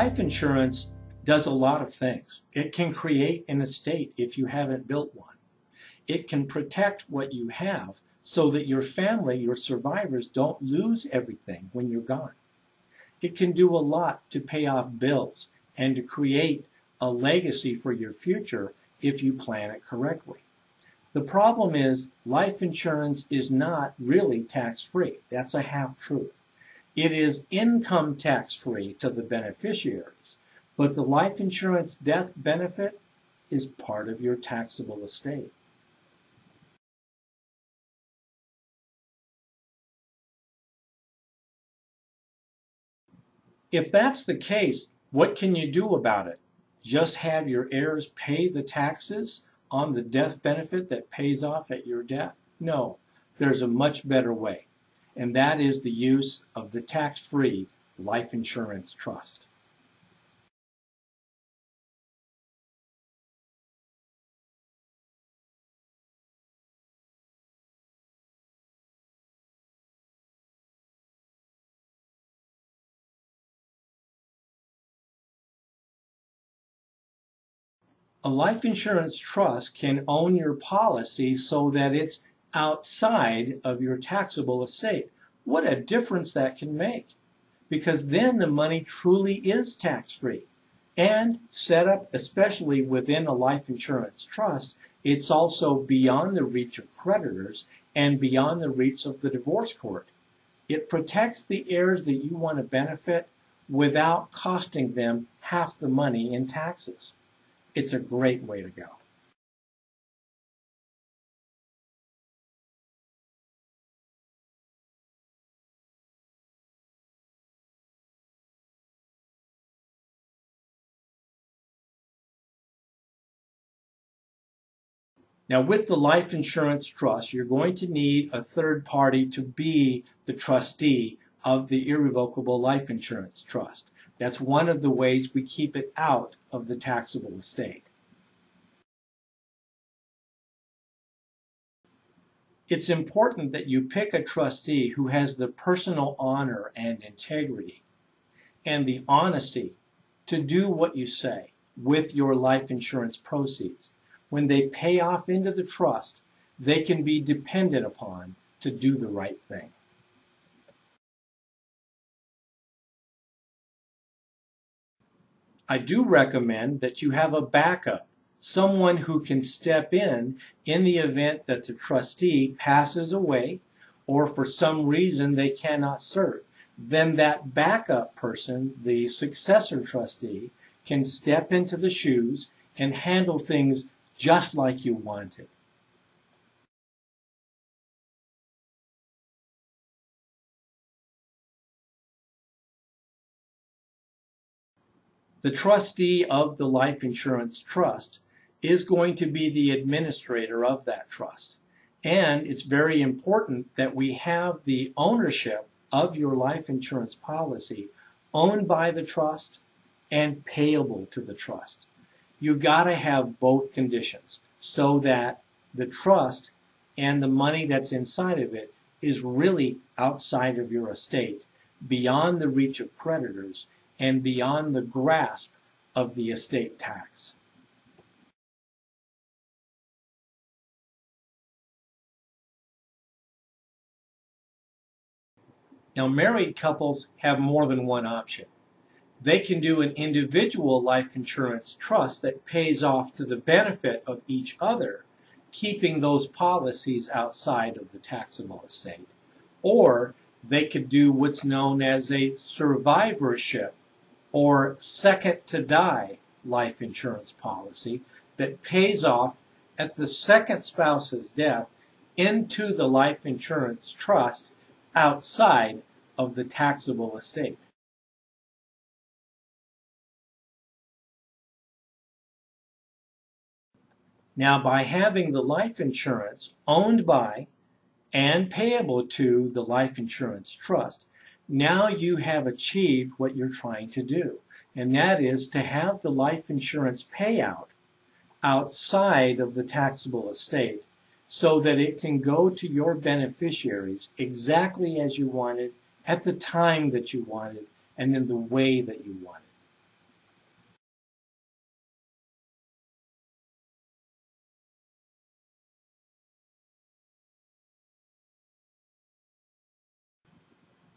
Life insurance does a lot of things. It can create an estate if you haven't built one. It can protect what you have so that your family, your survivors, don't lose everything when you're gone. It can do a lot to pay off bills and to create a legacy for your future if you plan it correctly. The problem is life insurance is not really tax-free. That's a half-truth. It is income tax-free to the beneficiaries, but the life insurance death benefit is part of your taxable estate. If that's the case, what can you do about it? Just have your heirs pay the taxes on the death benefit that pays off at your death? No, there's a much better way, and that is the use of the tax-free life insurance trust. A life insurance trust can own your policy so that it's outside of your taxable estate. What a difference that can make, because then the money truly is tax-free. And set up especially within a life insurance trust, it's also beyond the reach of creditors and beyond the reach of the divorce court. It protects the heirs that you want to benefit without costing them half the money in taxes. It's a great way to go. Now, with the life insurance trust, you're going to need a third party to be the trustee of the irrevocable life insurance trust. That's one of the ways we keep it out of the taxable estate. It's important that you pick a trustee who has the personal honor and integrity and the honesty to do what you say with your life insurance proceeds. When they pay off into the trust, they can be depended upon to do the right thing. I do recommend that you have a backup, someone who can step in the event that the trustee passes away or for some reason they cannot serve. Then that backup person, the successor trustee, can step into the shoes and handle things just like you wanted. The trustee of the life insurance trust is going to be the administrator of that trust. And it's very important that we have the ownership of your life insurance policy owned by the trust and payable to the trust. You've got to have both conditions so that the trust and the money that's inside of it is really outside of your estate, beyond the reach of creditors, and beyond the grasp of the estate tax. Now, married couples have more than one option. They can do an individual life insurance trust that pays off to the benefit of each other, keeping those policies outside of the taxable estate. Or they could do what's known as a survivorship or second to die life insurance policy that pays off at the second spouse's death into the life insurance trust outside of the taxable estate. Now, by having the life insurance owned by and payable to the life insurance trust, now you have achieved what you're trying to do, and that is to have the life insurance payout outside of the taxable estate so that it can go to your beneficiaries exactly as you wanted, at the time that you wanted, and in the way that you wanted.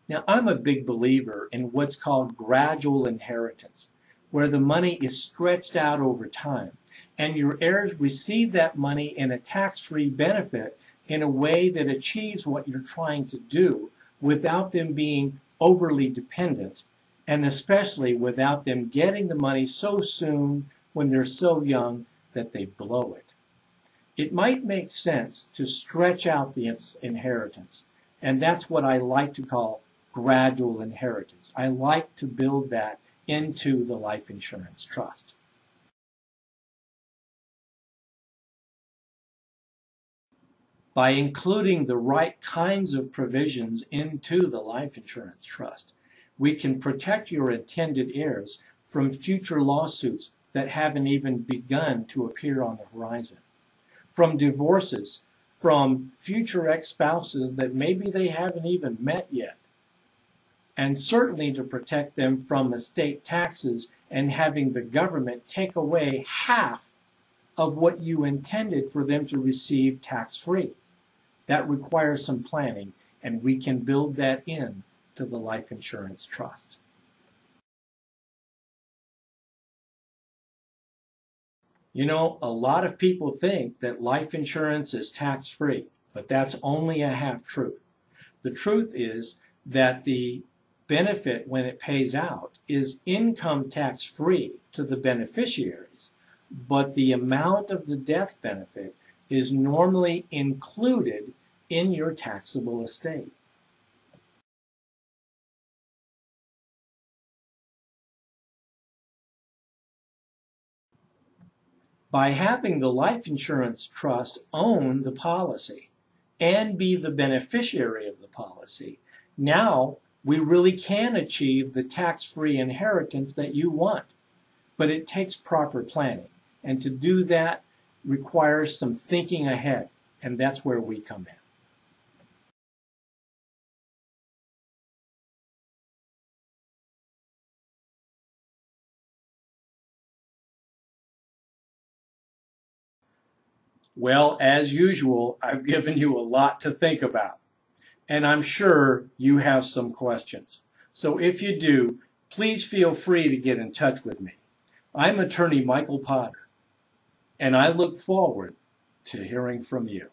Now, I'm a big believer in what's called gradual inheritance, where the money is stretched out over time, and your heirs receive that money in a tax-free benefit in a way that achieves what you're trying to do without them being overly dependent, and especially without them getting the money so soon when they're so young that they blow it. It might make sense to stretch out the inheritance, and that's what I like to call gradual inheritance. I like to build that into the life insurance trust. By including the right kinds of provisions into the life insurance trust, we can protect your intended heirs from future lawsuits that haven't even begun to appear on the horizon, from divorces, from future ex-spouses that maybe they haven't even met yet, and certainly to protect them from estate taxes and having the government take away half of what you intended for them to receive tax-free. That requires some planning, and we can build that in to the life insurance trust. You know, a lot of people think that life insurance is tax-free, but that's only a half-truth. The truth is that the benefit, when it pays out, is income tax-free to the beneficiaries, but the amount of the death benefit is normally included in your taxable estate. By having the life insurance trust own the policy and be the beneficiary of the policy, now we really can achieve the tax-free inheritance that you want. But it takes proper planning, and to do that requires some thinking ahead, and that's where we come in. Well, as usual, I've given you a lot to think about, and I'm sure you have some questions. So if you do, please feel free to get in touch with me. I'm attorney Michael Potter, and I look forward to hearing from you.